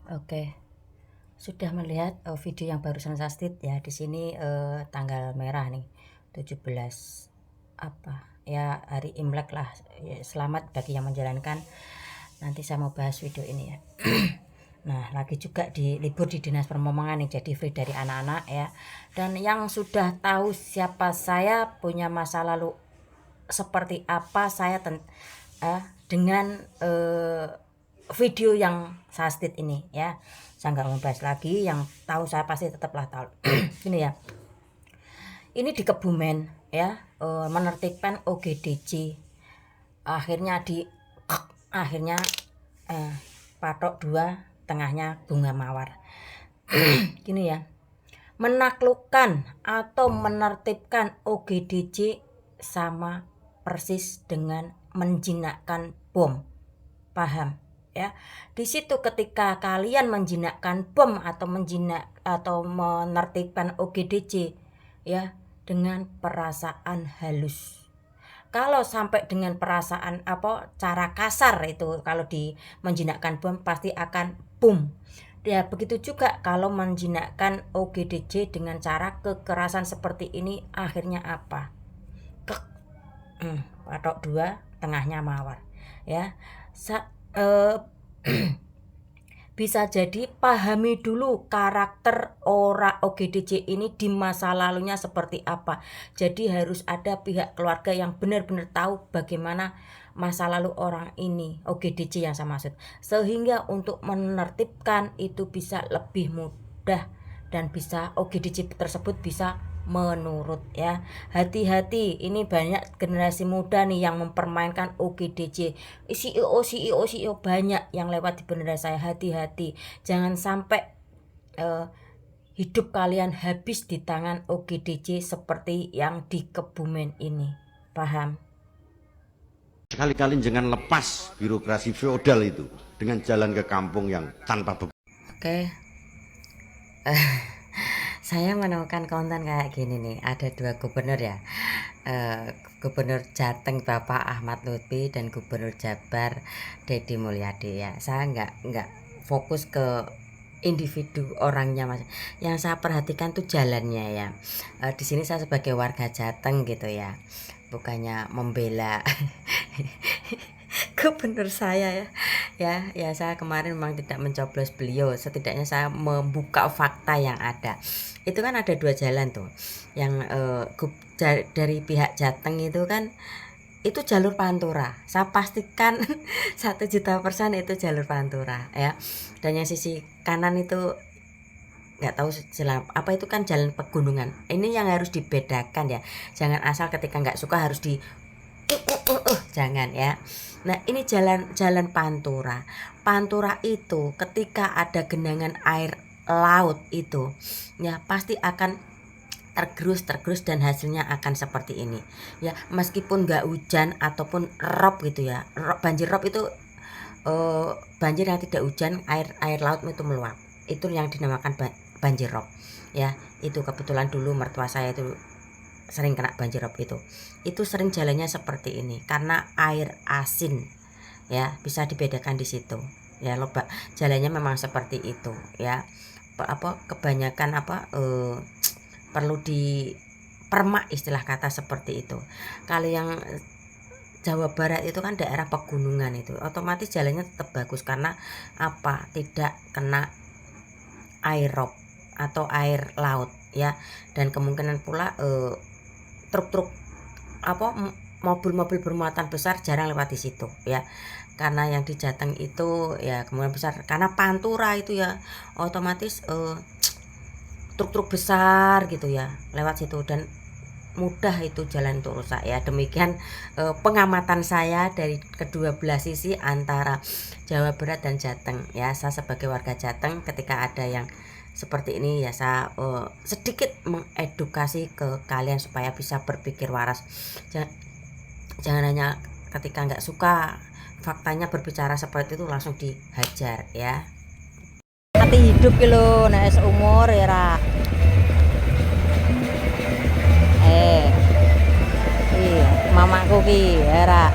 Oke, sudah melihat video yang barusan saya stit ya. Di sini tanggal merah nih, 17 apa ya, hari Imlek lah. Ya, selamat bagi yang menjalankan. Nanti saya mau bahas video ini ya. Nah, lagi juga di libur di Dinas Permomongan nih, jadi free dari anak-anak ya. Dan yang sudah tahu siapa saya, punya masa lalu seperti apa saya dengan video yang saya stit ini ya. Saya nggak mau bahas lagi, yang tahu saya pasti tetaplah tahu. Ini ya, ini di Kebumen ya, menertibkan OGDC. Akhirnya patok 2, tengahnya bunga mawar. Gini ya, menaklukkan atau menertibkan OGDC sama persis dengan menjinakkan bom. Paham ya? Di situ ketika kalian menjinakkan bom atau menertibkan OGDC ya, dengan perasaan halus. Kalau sampai dengan perasaan cara kasar itu, kalau di menjinakkan bom pasti akan boom. Ya begitu juga kalau menjinakkan OGDC dengan cara kekerasan seperti ini, akhirnya apa? Patok 2, tengahnya mawar ya. Bisa jadi pahami dulu karakter orang OGDC ini di masa lalunya seperti apa. Jadi harus ada pihak keluarga yang benar-benar tahu bagaimana masa lalu orang ini, OGDC yang saya maksud, sehingga untuk menertibkan itu bisa lebih mudah dan bisa OGDC tersebut bisa menurut ya. Hati-hati, ini banyak generasi muda nih yang mempermainkan OGDC. CEO banyak yang lewat di bendera saya. Hati-hati, jangan sampai hidup kalian habis di tangan OGDC seperti yang di Kebumen ini. Paham? Sekali-kali jangan lepas birokrasi feodal itu dengan jalan ke kampung yang tanpa beban. Oke. Saya menemukan konten kayak gini nih, ada 2 gubernur ya, Gubernur Jateng Bapak Ahmad Lutfi dan Gubernur Jabar Deddy Mulyadi ya. Saya nggak fokus ke individu orangnya mas, yang saya perhatikan tuh jalannya ya. Di sini saya sebagai warga Jateng gitu ya, bukannya membela gubernur saya ya saya kemarin memang tidak mencoblos beliau, setidaknya saya membuka fakta yang ada. Itu kan ada 2 jalan tuh, yang dari pihak Jateng itu kan itu jalur Pantura, saya pastikan 1.000.000% itu jalur Pantura ya. Dan yang sisi kanan itu nggak tahu jalan apa, itu kan jalan pegunungan. Ini yang harus dibedakan ya, jangan asal ketika nggak suka harus di jangan ya. Nah ini jalan Pantura. Pantura itu ketika ada genangan air laut itu ya pasti akan tergerus dan hasilnya akan seperti ini ya. Meskipun nggak hujan ataupun rob gitu ya, banjir rob itu banjir yang tidak hujan, air laut itu meluap, itu yang dinamakan banjir rob ya. Itu kebetulan dulu mertua saya itu sering kena banjir rob, itu sering jalannya seperti ini karena air asin ya. Bisa dibedakan di situ ya, lobak jalannya memang seperti itu ya. Kebanyakan perlu dipermak, istilah kata seperti itu. Kalau yang Jawa Barat itu kan daerah pegunungan, itu otomatis jalannya tetap bagus karena tidak kena air rob atau air laut ya. Dan kemungkinan pula truk-truk mobil-mobil bermuatan besar jarang lewat di situ ya, karena yang di Jateng itu ya kemungkinan besar karena Pantura itu ya otomatis truk-truk besar gitu ya lewat situ dan mudah itu jalan itu rusak ya. Demikian pengamatan saya dari kedua belah sisi antara Jawa Barat dan Jateng ya. Saya sebagai warga Jateng ketika ada yang seperti ini ya, saya sedikit mengedukasi ke kalian supaya bisa berpikir waras. Jangan hanya ketika nggak suka faktanya berbicara seperti itu langsung dihajar ya. Mati hidup kilo nek seumur ya. Iya, mamaku ki era.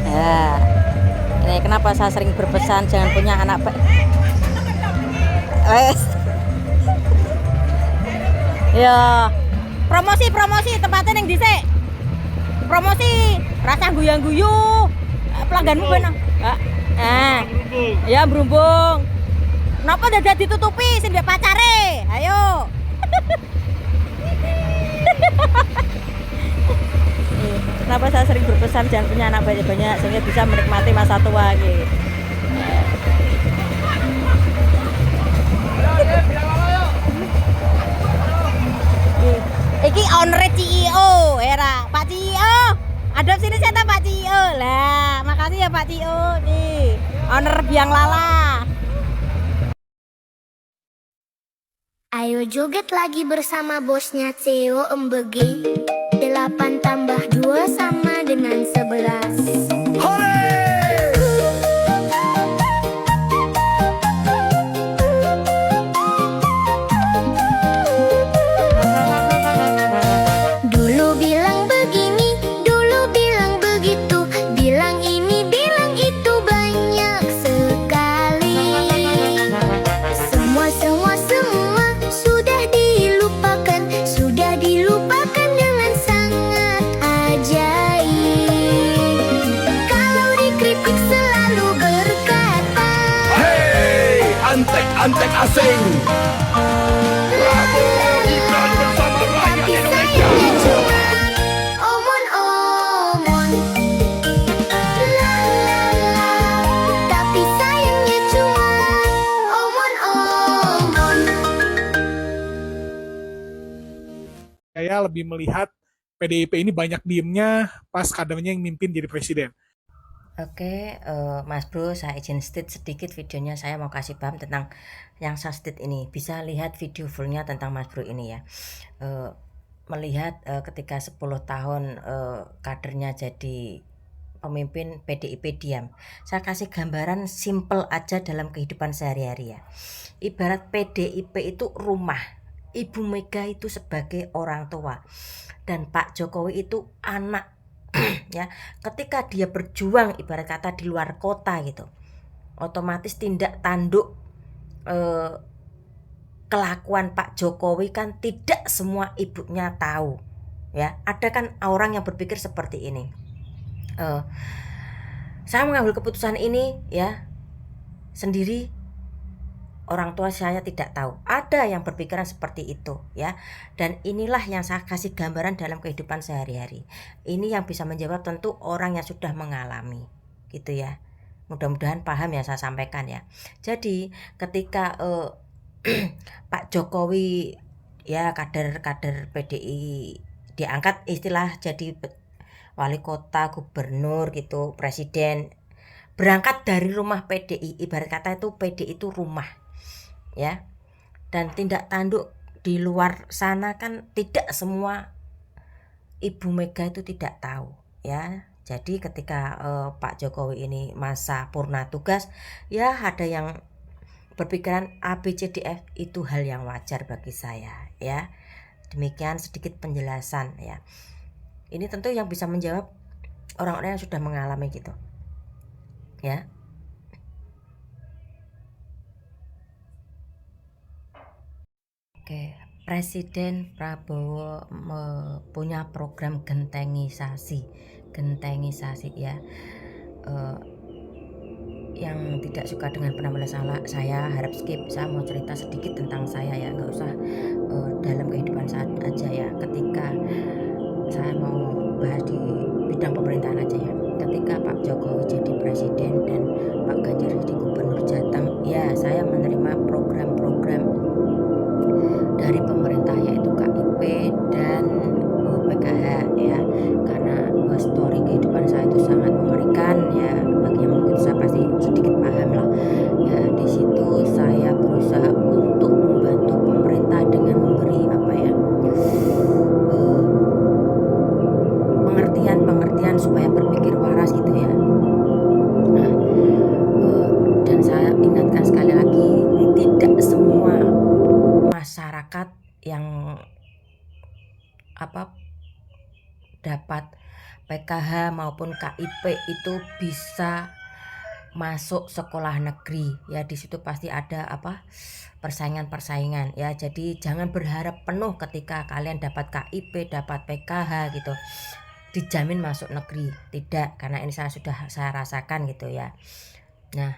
Ya. kenapa saya sering berpesan jangan punya anak wes. Ya, promosi tempatnya yang dhisik. Promosi rasa guyang-guyu. Pelangganmu benar. Ya berumbung. Kenapa dadak ditutupi sing ndek pacare? Ayo. Kenapa saya sering berpesan jangan punya anak banyak-banyak sehingga bisa menikmati masa tua gitu. Iki owner CEO era Pak CEO. Ada sini saya Pak CEO. Lah, makasih ya Pak CEO nih. Owner Biang Lala. Ayo joget lagi bersama bosnya CEO Embegi. 8 tambah 2 sama dengan 11. Dulu bilang begini, dulu bilang begitu, bilang ini, bilang itu, banyak sekali. Semua sudah dilupakan dengan sangat ajaib. Kalau dikritik selalu berkata, Hey, antek-antek asing. tapi sayangnya cuma omon-omon. La la la, tapi sayangnya cuma omon-omon. Saya lebih melihat PDIP ini banyak diemnya pas kadernya yang mimpin jadi presiden. Oke, Mas Bro, saya izin state sedikit videonya. Saya mau kasih paham tentang yang saya state ini. Bisa lihat video fullnya tentang Mas Bro ini ya. Melihat ketika 10 tahun kadernya jadi pemimpin PDIP diam. Saya kasih gambaran simple aja dalam kehidupan sehari-hari ya. Ibarat PDIP itu rumah, Ibu Mega itu sebagai orang tua, dan Pak Jokowi itu anak. Ya, ketika dia berjuang ibarat kata di luar kota gitu, otomatis tindak tanduk kelakuan Pak Jokowi kan tidak semua ibunya tahu ya. Ada kan orang yang berpikir seperti ini, saya mengambil keputusan ini ya sendiri, orang tua saya tidak tahu. Ada yang berpikiran seperti itu ya. Dan inilah yang saya kasih gambaran dalam kehidupan sehari-hari. Ini yang bisa menjawab tentu orang yang sudah mengalami gitu ya. Mudah-mudahan paham yang saya sampaikan ya. Jadi ketika Pak Jokowi ya kader-kader PDI diangkat istilah jadi wali kota, gubernur gitu, presiden, berangkat dari rumah PDI, ibarat kata itu PDI itu rumah ya, dan tindak tanduk di luar sana kan tidak semua Ibu Mega itu tidak tahu ya. Jadi ketika Pak Jokowi ini masa purna tugas ya, ada yang berpikiran ABCDF, itu hal yang wajar bagi saya ya. Demikian sedikit penjelasan ya. Ini tentu yang bisa menjawab orang-orang yang sudah mengalami gitu ya. Oke, Presiden Prabowo punya program gentengisasi ya. Yang tidak suka dengan penampilan saya harap skip. Saya mau cerita sedikit tentang saya ya, nggak usah dalam kehidupan saat aja ya. Ketika saya mau bahas di bidang pemerintahan aja ya. Ketika Pak Jokowi jadi presiden dan Pak Ganjar jadi gubernur Jateng ya, saya menerima program-program dari pemerintah yaitu KIP dan PKH ya, karena story kehidupan saya itu sangat mengerikan ya. Bagi yang mungkin saya pasti sedikit paham lah ya. Di situ saya berusaha untuk membantu pemerintah dengan memberi apa ya, pengertian supaya berpikir waras gitu ya. Nah, dan saya ingatkan sekali lagi, tidak semua masyarakat yang dapat PKH maupun KIP itu bisa masuk sekolah negeri ya, di situ pasti ada apa persaingan ya. Jadi jangan berharap penuh ketika kalian dapat KIP, dapat PKH gitu dijamin masuk negeri, tidak, karena ini sudah saya rasakan gitu ya. Nah,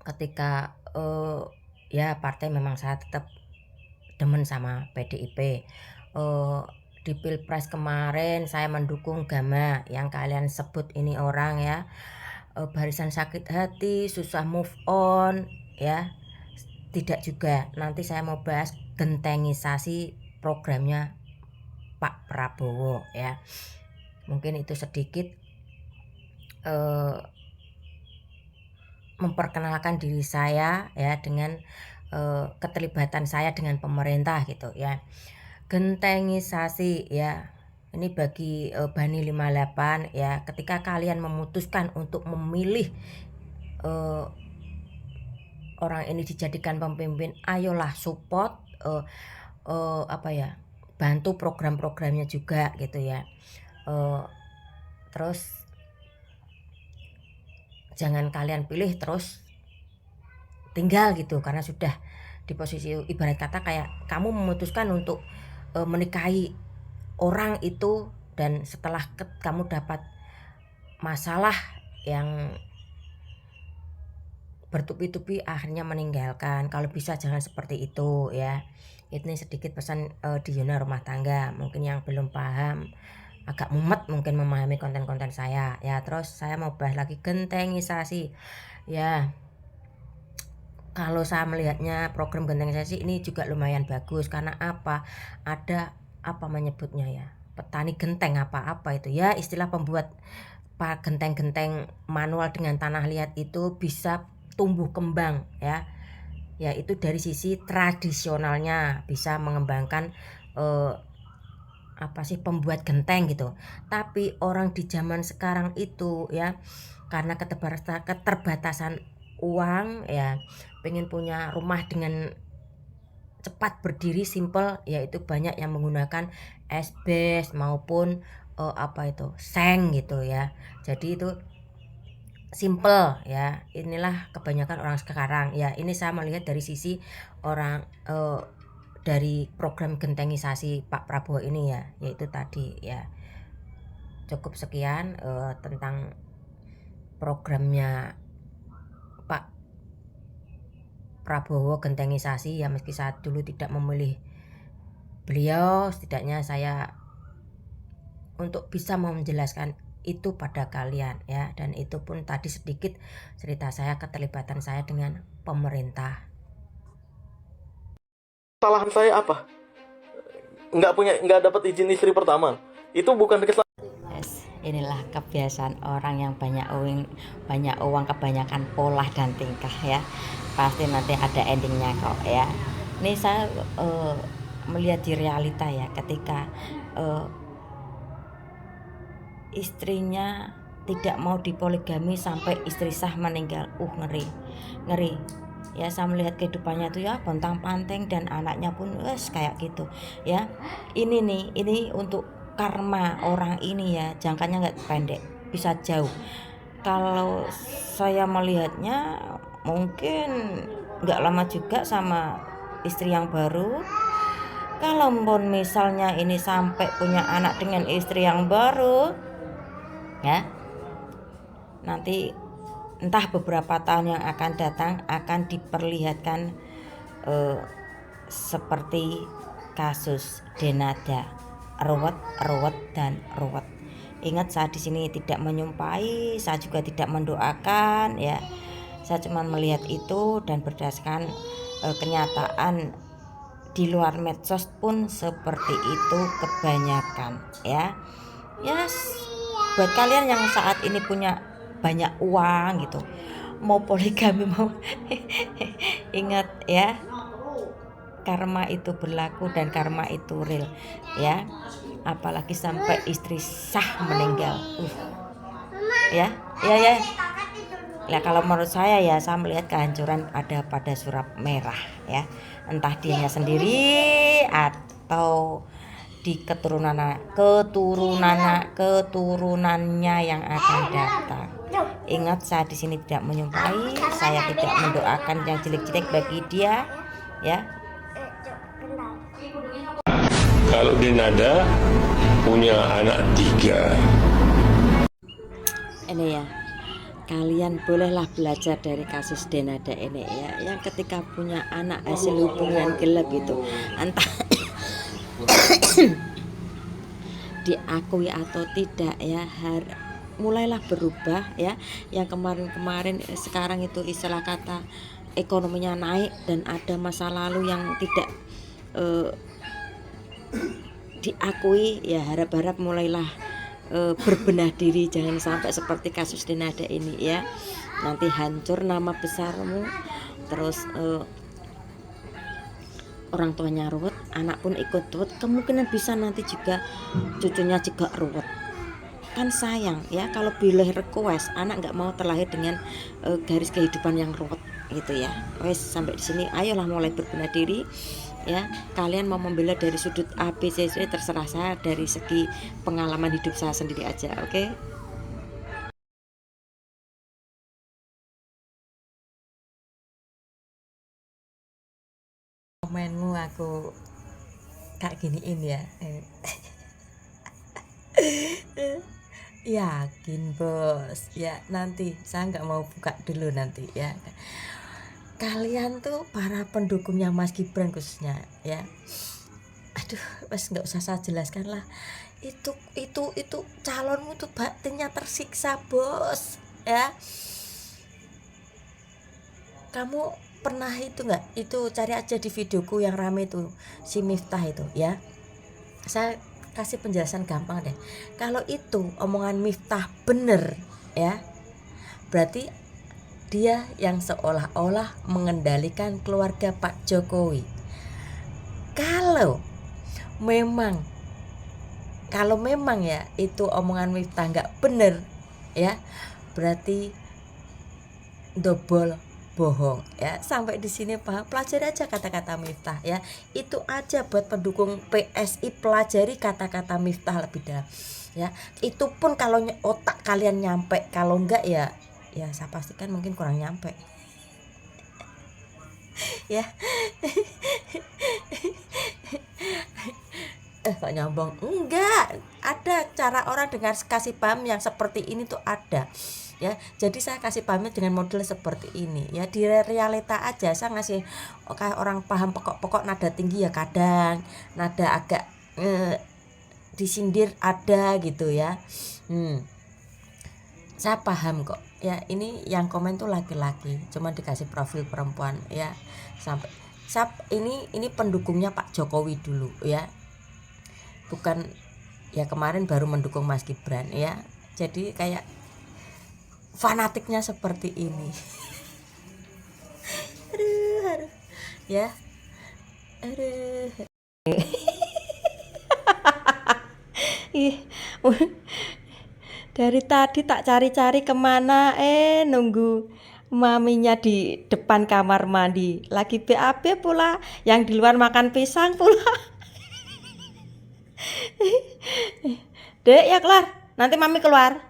ketika ya partai memang saya tetap demen sama PDIP. Di Pilpres kemarin saya mendukung Gama yang kalian sebut ini orang ya, barisan sakit hati, susah move on ya. Tidak juga, nanti saya mau bahas gentengisasi programnya Pak Prabowo ya. Mungkin itu sedikit memperkenalkan diri saya ya, dengan keterlibatan saya dengan pemerintah gitu ya. Gentengisasi ya, ini bagi Bani 58 ya, ketika kalian memutuskan untuk memilih orang ini dijadikan pemimpin, ayolah support apa ya, bantu program-programnya juga gitu ya. Terus jangan kalian pilih terus tinggal gitu, karena sudah di posisi ibarat kata kayak kamu memutuskan untuk menikahi orang itu, dan setelah kamu dapat masalah yang bertubi-tubi akhirnya meninggalkan. Kalau bisa jangan seperti itu ya. Ini sedikit pesan di zona rumah tangga, mungkin yang belum paham agak mumet mungkin memahami konten-konten saya ya. Terus saya mau bahas lagi gentengisasi ya. Kalau saya melihatnya program gentengisasi ini juga lumayan bagus, karena apa, ada apa menyebutnya ya, petani genteng apa itu ya, istilah pembuat genteng-genteng manual dengan tanah liat itu bisa tumbuh kembang ya. Ya itu dari sisi tradisionalnya bisa mengembangkan apa sih pembuat genteng gitu. Tapi orang di zaman sekarang itu ya, karena keterbatasan uang ya, pengen punya rumah dengan cepat berdiri simple, yaitu banyak yang menggunakan asbes maupun apa itu seng gitu ya. Jadi itu simple ya. Inilah kebanyakan orang sekarang ya. Ini saya melihat dari sisi orang dari program gentengisasi Pak Prabowo ini ya, yaitu tadi ya. Cukup sekian tentang programnya Pak Prabowo gentengisasi ya. Meski saya dulu tidak memilih beliau, setidaknya saya untuk bisa mau menjelaskan itu pada kalian ya. Dan itu pun tadi sedikit cerita saya, keterlibatan saya dengan pemerintah. Kesalahan saya apa? Nggak dapat izin istri pertama. Itu bukan kesalahan. Yes, inilah kebiasaan orang yang banyak uang, kebanyakan pola dan tingkah ya. Pasti nanti ada endingnya kok ya. Ini saya melihat di realita ya, ketika istrinya tidak mau dipoligami sampai istri sah meninggal, ngeri ya. Saya melihat kehidupannya itu ya pontang-panting, dan anaknya pun kayak gitu ya. Ini untuk karma orang ini ya, jangkanya nggak pendek, bisa jauh. Kalau saya melihatnya mungkin nggak lama juga sama istri yang baru. Kalau misalnya ini sampai punya anak dengan istri yang baru ya, nanti entah beberapa tahun yang akan datang akan diperlihatkan seperti kasus Denada, ruwet dan ruwet. Ingat, saya di sini tidak menyumpahi, saya juga tidak mendoakan ya. Saya cuma melihat itu, dan berdasarkan kenyataan di luar medsos pun seperti itu kebanyakan ya. Buat kalian yang saat ini punya banyak uang gitu, mau poligami mau ingat ya, karma itu berlaku dan karma itu real ya. Apalagi sampai istri sah meninggal ya. Nah, kalau menurut saya ya, saya melihat kehancuran ada pada Surap Merah ya. Entah dianya sendiri atau di keturunannya yang akan datang. Ingat, saya di sini tidak menyumpahi, saya tidak mendoakan yang jelek-jelek bagi dia, ya. Kalau Denada punya anak 3. Ini ya, kalian bolehlah belajar dari kasus Denada ini ya, yang ketika punya anak hasil hubungan gelap itu entah diakui atau tidak ya, mulailah berubah ya. Yang kemarin-kemarin sekarang itu istilah kata ekonominya naik dan ada masa lalu yang tidak diakui ya, harap-harap mulailah berbenah diri, jangan sampai seperti kasus Denada ini ya, nanti hancur nama besarmu, terus orang tuanya ruwet, anak pun ikut ruwet, kemungkinan bisa nanti juga cucunya juga ruwet. Kan sayang ya kalau boleh request anak nggak mau terlahir dengan garis kehidupan yang ruwet gitu ya. Wes, sampai di sini ayolah mulai berbenah diri ya. Kalian mau membela dari sudut A, B, C, D terserah, saya dari segi pengalaman hidup saya sendiri aja, oke? Komenmu aku kayak giniin ya. Yakin bos ya, nanti saya nggak mau buka dulu nanti ya. Kalian tuh para pendukungnya Mas Gibran khususnya ya, aduh mas nggak usah saya jelaskan lah, itu calonmu tuh batinnya tersiksa bos ya. Kamu pernah itu nggak, itu cari aja di videoku yang rame tuh si Miftah itu ya, saya kasih penjelasan gampang deh. Kalau itu omongan Miftah bener ya, berarti dia yang seolah-olah mengendalikan keluarga Pak Jokowi. Kalau memang ya itu omongan Miftah nggak bener ya, berarti double bohong ya. Sampai di sini paham, pelajari aja kata-kata Miftah ya. Itu aja buat pendukung PSI, pelajari kata-kata Miftah lebih dalam ya. Itu pun kalau otak kalian nyampe, kalau enggak ya saya pastikan mungkin kurang nyampe ya. Kok nyombong? Enggak, ada cara orang dengan kasih paham yang seperti ini tuh ada ya. Jadi saya kasih pahamnya dengan model seperti ini ya, di realita aja saya ngasih kayak orang paham pokok-pokok nada tinggi ya, kadang nada agak disindir ada gitu ya. Saya paham kok ya, ini yang komen tuh laki-laki cuma dikasih profil perempuan ya. Sampai ini pendukungnya Pak Jokowi dulu ya, bukan ya kemarin baru mendukung Mas Gibran ya. Jadi kayak fanatiknya seperti ini. aduh ya, ih, dari tadi tak cari-cari kemana, nunggu maminya di depan kamar mandi, lagi BAB pula, yang di luar makan pisang pula. Dek ya keluar, nanti mami keluar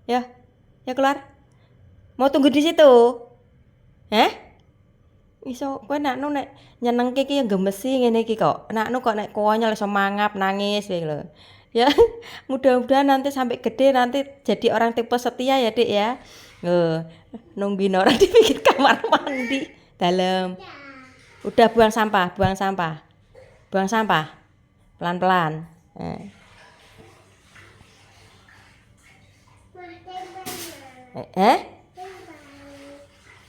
ya keluar. Mau tunggu di situ iso kowe nakno nek nyenengke iki ya gemesi ngene iki kok, nakno kok nek konyol iso mangap nangis lho ya. Mudah-mudahan nanti sampai gede nanti jadi orang tipe setia ya Dek ya. Nungguin orang di pinggir kamar mandi dalam. Udah buang sampah pelan-pelan.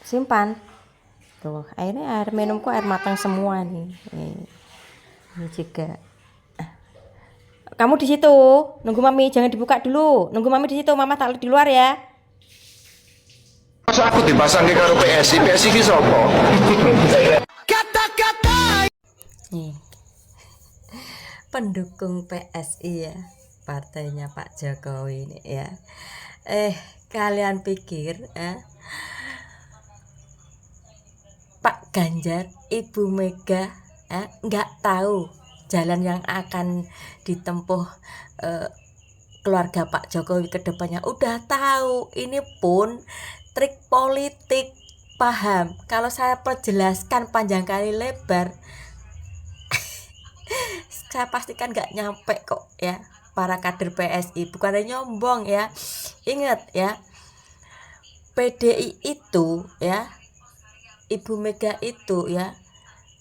Simpan tuh, air minumku air matang semua nih. Ini juga. Kamu di situ nunggu mami, jangan dibuka dulu, nunggu mami di situ, mama tak di luar ya. Masa aku dipasang ke karo PSI ki sapa? Nih, pendukung PSI ya, partainya Pak Jokowi ini ya. Kalian pikir Pak Ganjar, Ibu Mega nggak tahu jalan yang akan ditempuh keluarga Pak Jokowi ke depannya udah tahu, ini pun trik politik. Paham? Kalau saya perjelaskan panjang kali lebar, saya pastikan nggak nyampe kok ya para kader PSI. Bukannya nyombong ya, ingat ya, PDI itu ya, Ibu Mega itu ya,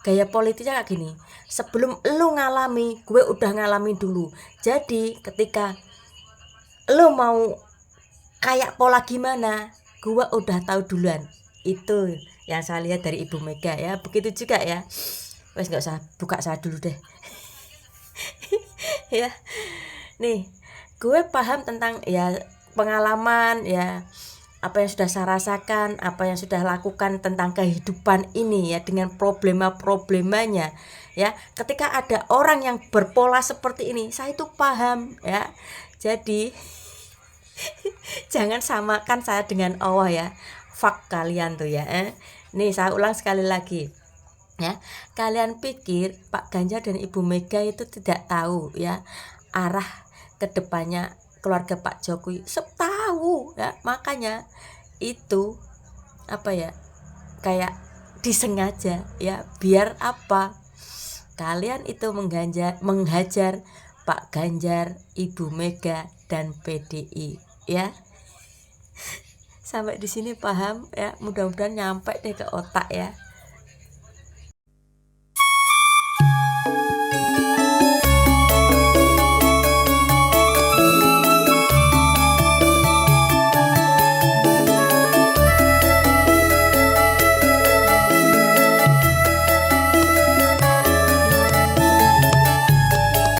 gaya politiknya kayak gini, sebelum lu ngalami, gue udah ngalami dulu. Jadi ketika lu mau kayak pola gimana, gue udah tahu duluan. Itu yang saya lihat dari Ibu Mega ya. Begitu juga ya, wes nggak usah buka saya dulu deh. Ya nih, gue paham tentang ya pengalaman ya, apa yang sudah saya rasakan, apa yang sudah lakukan tentang kehidupan ini ya, dengan problema-problemanya ya. Ketika ada orang yang berpola seperti ini, saya itu paham ya. Jadi jangan samakan saya dengan Allah ya. Fuck kalian tuh ya. Nih saya ulang sekali lagi ya, kalian pikir Pak Ganjar dan Ibu Mega itu tidak tahu ya arah kedepannya keluarga Pak Jokowi? Tahu ya, makanya itu apa ya, kayak disengaja ya, biar apa, kalian itu menghajar Pak Ganjar, Ibu Mega dan PDI ya. Sampai di sini paham ya, mudah-mudahan nyampe deh ke otak ya.